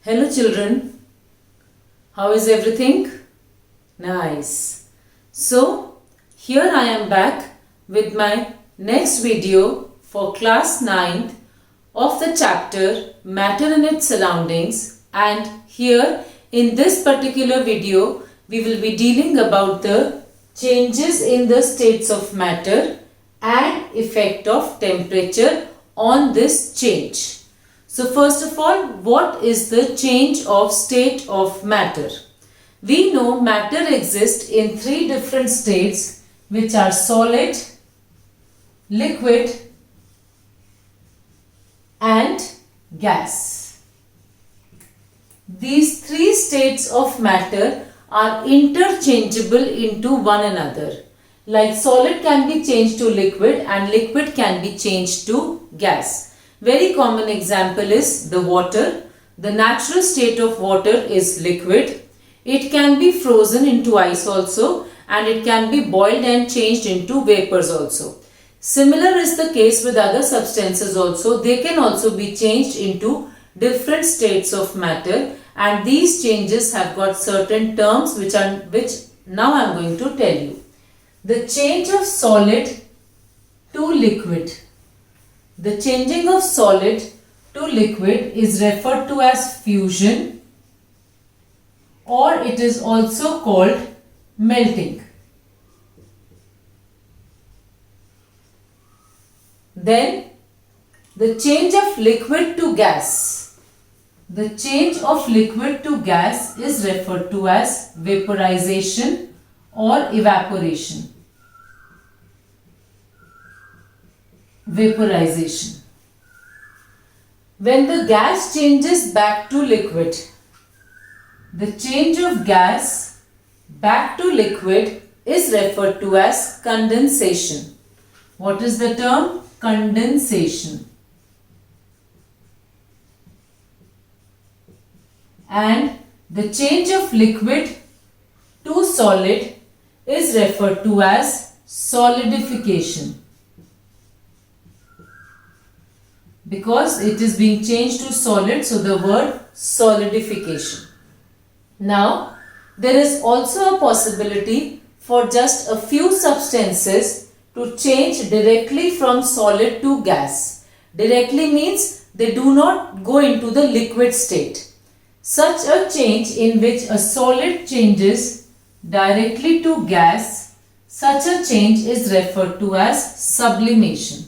Hello children, how is everything? Nice. So, here I am back with my next video for class 9th of the chapter Matter and its Surroundings, and here in this particular video we will be dealing about the changes in the states of matter and effect of temperature on this change. So first of all, what is the change of state of matter? We know matter exists in three different states, which are solid, liquid and gas. These three states of matter are interchangeable into one another. Like solid can be changed to liquid and liquid can be changed to gas. Very common example is the water. The natural state of water is liquid. It can be frozen into ice also, and it can be boiled and changed into vapors also. Similar is the case with other substances also. They can also be changed into different states of matter, and these changes have got certain terms which now I am going to tell you. The change of solid to liquid. The changing of solid to liquid is referred to as fusion, or it is also called melting. Then the change of liquid to gas. The change of liquid to gas is referred to as vaporization or evaporation. Vaporization. When the gas changes back to liquid, the change of gas back to liquid is referred to as condensation. What is the term? Condensation. And the change of liquid to solid is referred to as solidification, because it is being changed to solid, so the word solidification. Now, there is also a possibility for just a few substances to change directly from solid to gas. Directly means they do not go into the liquid state. Such a change in which a solid changes directly to gas, such a change is referred to as sublimation.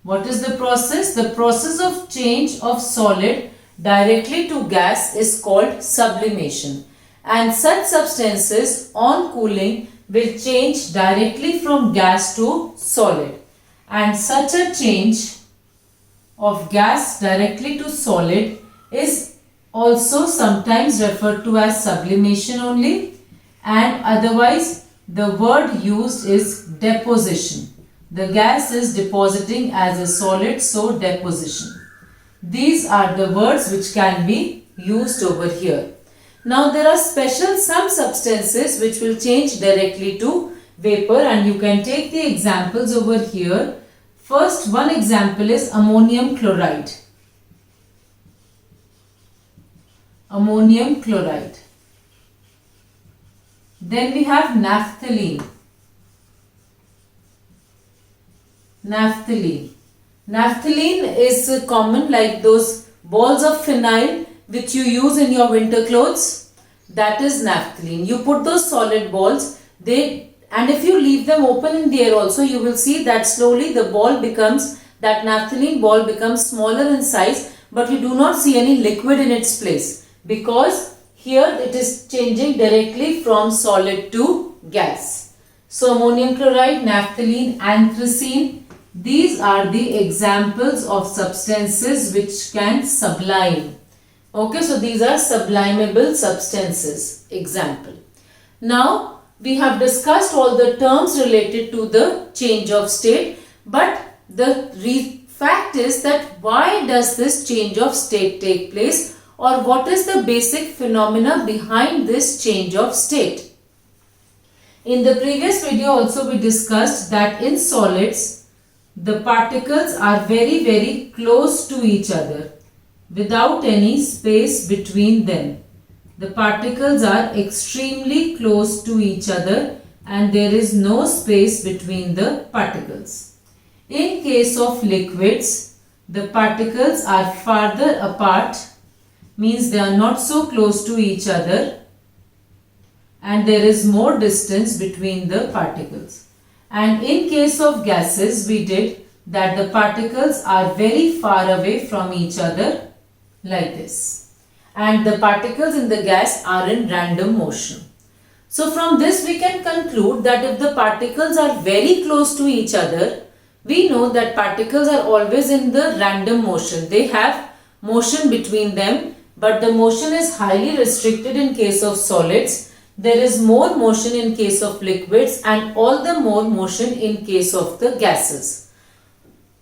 What is the process? The process of change of solid directly to gas is called sublimation, and such substances on cooling will change directly from gas to solid, and such a change of gas directly to solid is also sometimes referred to as sublimation only, and otherwise the word used is deposition. The gas is depositing as a solid, so deposition. These are the words which can be used over here. Now there are some substances which will change directly to vapor, and you can take the examples over here. First, one example is ammonium chloride. Ammonium chloride. Then we have naphthalene. Naphthalene. Naphthalene is common, like those balls of phenyl which you use in your winter clothes. That is naphthalene. You put those solid balls, and if you leave them open in the air also, you will see that slowly the that naphthalene ball becomes smaller in size, but you do not see any liquid in its place, because here it is changing directly from solid to gas. So ammonium chloride, naphthalene, anthracene, these are the examples of substances which can sublime. Okay, so these are sublimable substances. Example. Now, we have discussed all the terms related to the change of state, but the fact is that why does this change of state take place, or what is the basic phenomena behind this change of state? In the previous video also we discussed that in solids, the particles are very close to each other. without any space between them. The particles are extremely close to each other and there is no space between the particles. In case of liquids, the particles are farther apart, means they are not so close to each other and there is more distance between the particles. And in case of gases, we did that the particles are very far away from each other like this. And the particles in the gas are in random motion. So from this we can conclude that if the particles are very close to each other, we know that particles are always in the random motion. They have motion between them, but the motion is highly restricted in case of solids. There is more motion in case of liquids and all the more motion in case of the gases.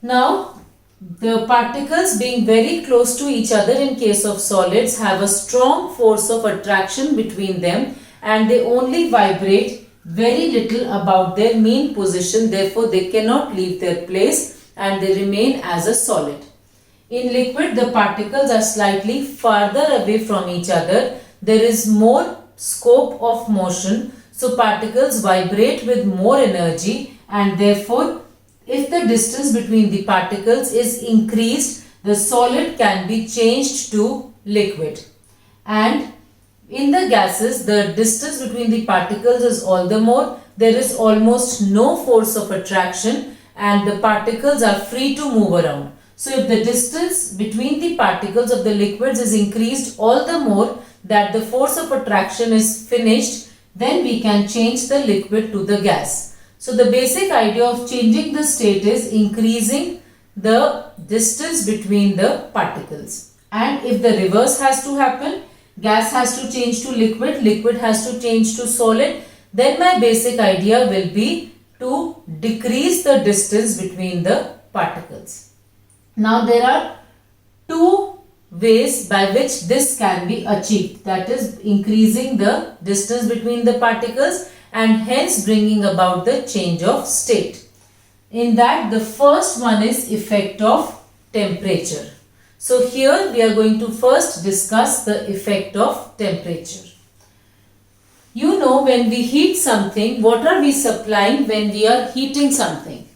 Now, the particles being very close to each other in case of solids have a strong force of attraction between them and they only vibrate very little about their mean position, therefore they cannot leave their place and they remain as a solid. In liquid, the particles are slightly farther away from each other. There is more scope of motion, so particles vibrate with more energy and therefore if the distance between the particles is increased, the solid can be changed to liquid. And in the gases, the distance between the particles is all the more. There is almost no force of attraction and the particles are free to move around. So if the distance between the particles of the liquids is increased all the more, that the force of attraction is finished, then we can change the liquid to the gas. So the basic idea of changing the state is increasing the distance between the particles. And if the reverse has to happen, gas has to change to liquid, liquid has to change to solid, then my basic idea will be to decrease the distance between the particles. Now there are two ways by which this can be achieved, that is increasing the distance between the particles and hence bringing about the change of state. In that, the first one is effect of temperature. So here we are going to first discuss the effect of temperature. You know, when we heat something, what are we supplying when we are heating something?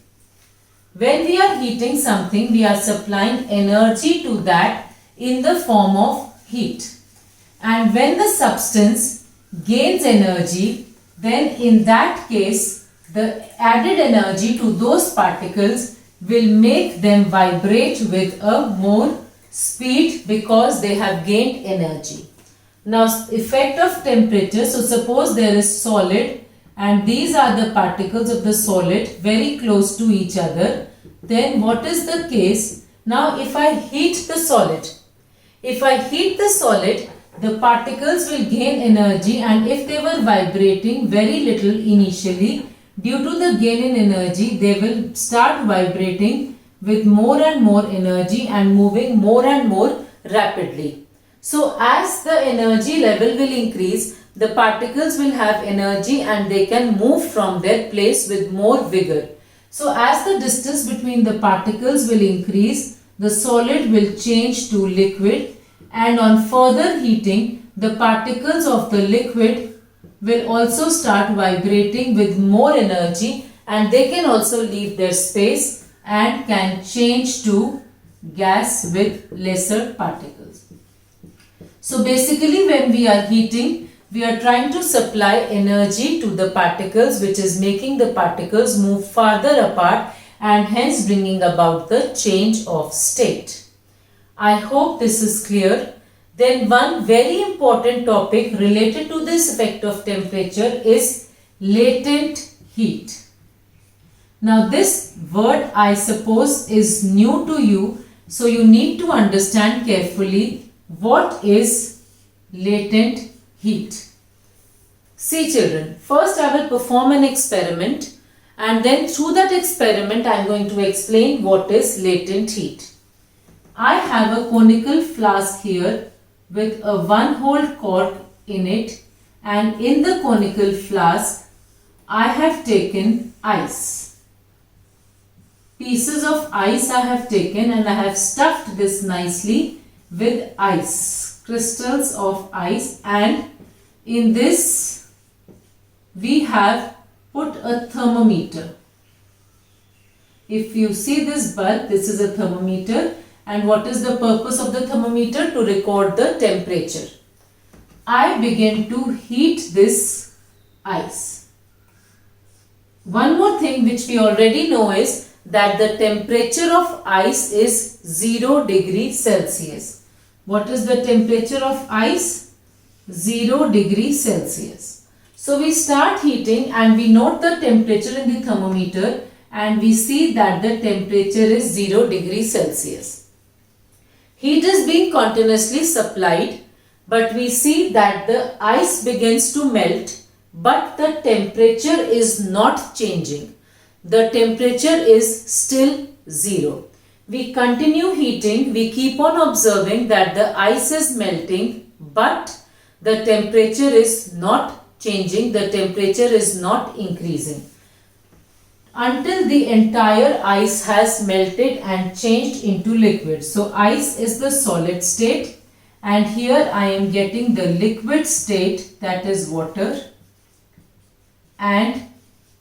When we are heating something, we are supplying energy to that in the form of heat. And when the substance gains energy, then in that case, the added energy to those particles will make them vibrate with a more speed because they have gained energy. Now, effect of temperature. So, suppose there is solid and these are the particles of the solid very close to each other. Then what is the case? Now, if I heat the solid, the particles will gain energy and if they were vibrating very little initially, due to the gain in energy, they will start vibrating with more and more energy and moving more and more rapidly. So as the energy level will increase, the particles will have energy and they can move from their place with more vigor. So as the distance between the particles will increase, the solid will change to liquid, and on further heating, the particles of the liquid will also start vibrating with more energy and they can also leave their space and can change to gas with lesser particles. So basically, when we are heating, we are trying to supply energy to the particles, which is making the particles move farther apart and hence bringing about the change of state. I hope this is clear. Then one very important topic related to this effect of temperature is latent heat. Now this word, I suppose, is new to you, so you need to understand carefully what is latent heat. See children, first I will perform an experiment and then through that experiment I am going to explain what is latent heat. I have a conical flask here with a 1-hole cork in it, and in the conical flask I have taken ice. Pieces of ice I have taken and I have stuffed this nicely with ice, crystals of ice, and in this we have put a thermometer. If you see this bulb, this is a thermometer, and what is the purpose of the thermometer? To record the temperature. I begin to heat this ice. One more thing which we already know is that the temperature of ice is 0 degree Celsius. What is the temperature of ice? 0 degree Celsius. So we start heating and we note the temperature in the thermometer and we see that the temperature is 0 degree Celsius. Heat is being continuously supplied, but we see that the ice begins to melt, but the temperature is not changing. The temperature is still 0. We continue heating, we keep on observing that the ice is melting, but the temperature is not changing, the temperature is not increasing, until the entire ice has melted and changed into liquid. So ice is the solid state, and here I am getting the liquid state, that is water, and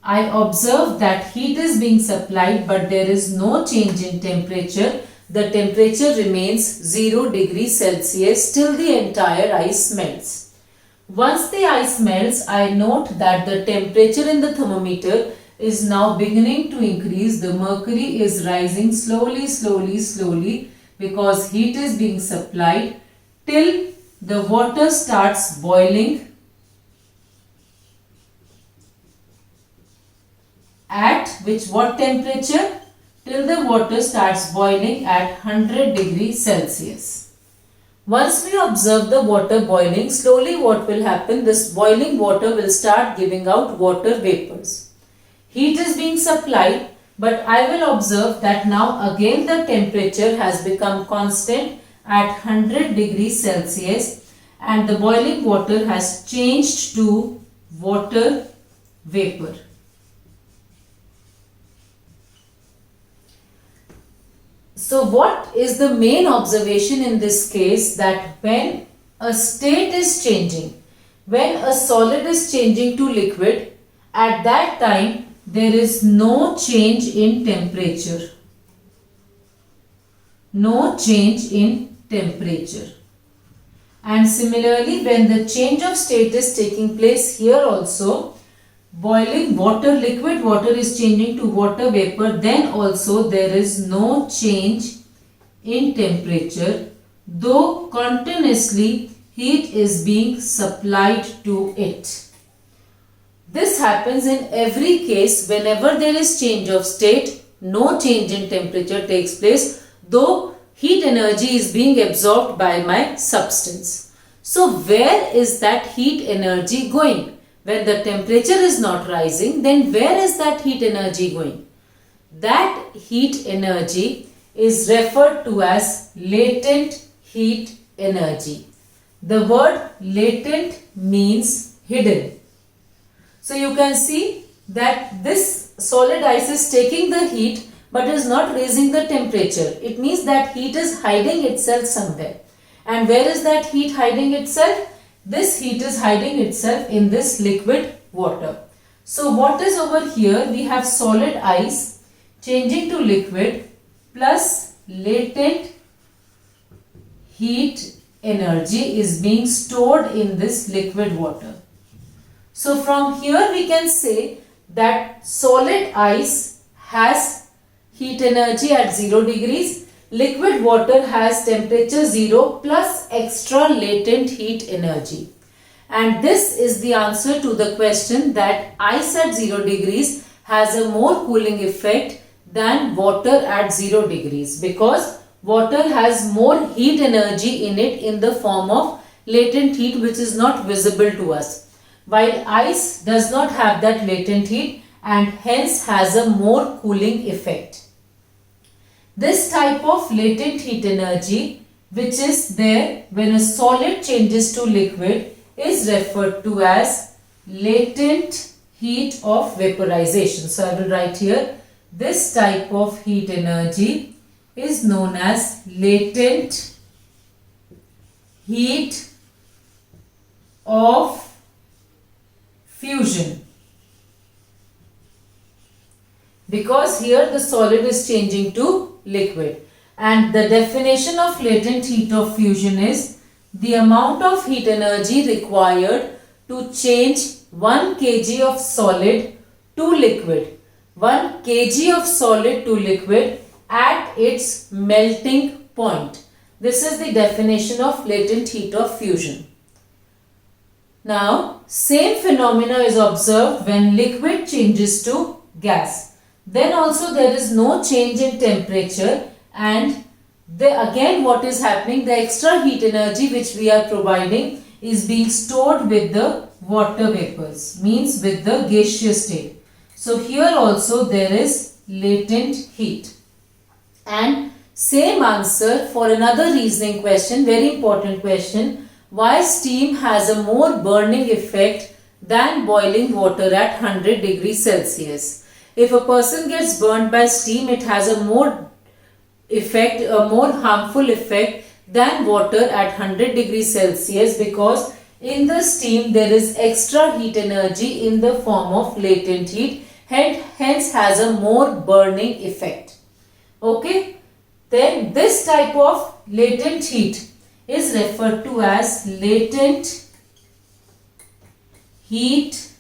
I observe that heat is being supplied but there is no change in temperature. The temperature remains 0 degree Celsius till the entire ice melts. Once the ice melts, I note that the temperature in the thermometer is now beginning to increase. The mercury is rising slowly because heat is being supplied till the water starts boiling at what temperature? Till the water starts boiling at 100 degrees Celsius. Once we observe the water boiling, slowly what will happen? This boiling water will start giving out water vapors. Heat is being supplied, but I will observe that now again the temperature has become constant at 100 degrees Celsius and the boiling water has changed to water vapor. So what is the main observation in this case? That when a state is changing, when a solid is changing to liquid, at that time there is no change in temperature. No change in temperature. And similarly, when the change of state is taking place here also, boiling water, liquid water is changing to water vapor, then also there is no change in temperature, though continuously heat is being supplied to it. This happens in every case. Whenever there is change of state, no change in temperature takes place, though heat energy is being absorbed by my substance. So where is that heat energy going? When the temperature is not rising, then where is that heat energy going? That heat energy is referred to as latent heat energy. The word latent means hidden. So you can see that this solid ice is taking the heat but is not raising the temperature. It means that heat is hiding itself somewhere. And where is that heat hiding itself? This heat is hiding itself in this liquid water. So what is over here? We have solid ice changing to liquid plus latent heat energy is being stored in this liquid water. So from here we can say that solid ice has heat energy at 0 degrees. Liquid water has temperature 0 plus extra latent heat energy. And this is the answer to the question that ice at 0 degrees has a more cooling effect than water at 0 degrees, because water has more heat energy in it in the form of latent heat which is not visible to us, while ice does not have that latent heat and hence has a more cooling effect. This type of latent heat energy which is there when a solid changes to liquid is referred to as latent heat of vaporization. So I will write here, this type of heat energy is known as latent heat of fusion. Because here the solid is changing to liquid. And the definition of latent heat of fusion is the amount of heat energy required to change 1 kg of solid to liquid. 1 kg of solid to liquid at its melting point. This is the definition of latent heat of fusion. Now, same phenomena is observed when liquid changes to gas. Then also there is no change in temperature, and again what is happening, the extra heat energy which we are providing is being stored with the water vapors, means with the gaseous state. So here also there is latent heat. And same answer for another reasoning question, very important question, why steam has a more burning effect than boiling water at 100 degrees Celsius. If a person gets burned by steam, it has a more harmful effect than water at 100 degrees Celsius, because in the steam there is extra heat energy in the form of latent heat, hence has a more burning effect. Okay, then this type of latent heat is referred to as latent heat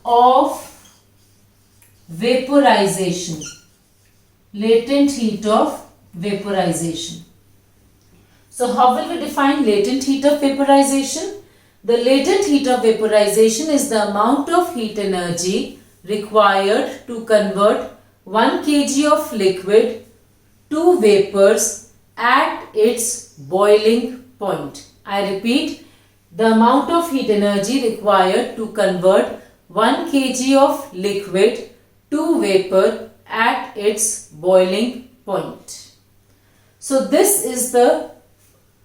of vaporization. Latent heat of vaporization. So how will we define latent heat of vaporization? The latent heat of vaporization is the amount of heat energy required to convert 1 kg of liquid to vapors at its boiling point. I repeat, the amount of heat energy required to convert 1 kg of liquid to vapor at its boiling point. So this is the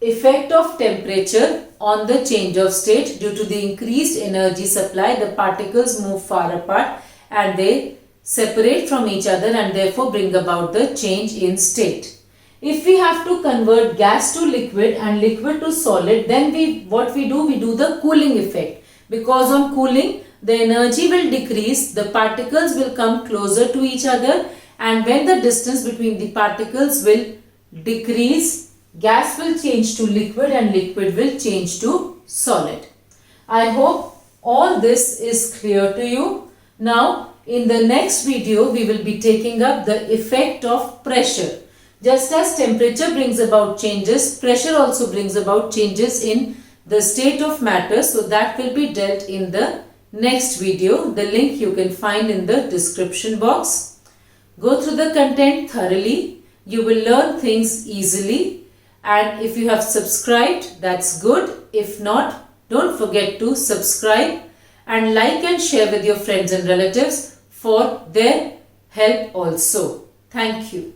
effect of temperature on the change of state. Due to the increased energy supply, the particles move far apart and they separate from each other and therefore bring about the change in state. If we have to convert gas to liquid and liquid to solid, then we do the cooling effect. Because on cooling, the energy will decrease, the particles will come closer to each other, and when the distance between the particles will decrease, gas will change to liquid and liquid will change to solid. I hope all this is clear to you. Now, in the next video, we will be taking up the effect of pressure. Just as temperature brings about changes, pressure also brings about changes in the state of matter. So that will be dealt in the next video. The link you can find in the description box. Go through the content thoroughly. You will learn things easily. And if you have subscribed, that's good. If not, don't forget to subscribe and like and share with your friends and relatives for their help also. Thank you.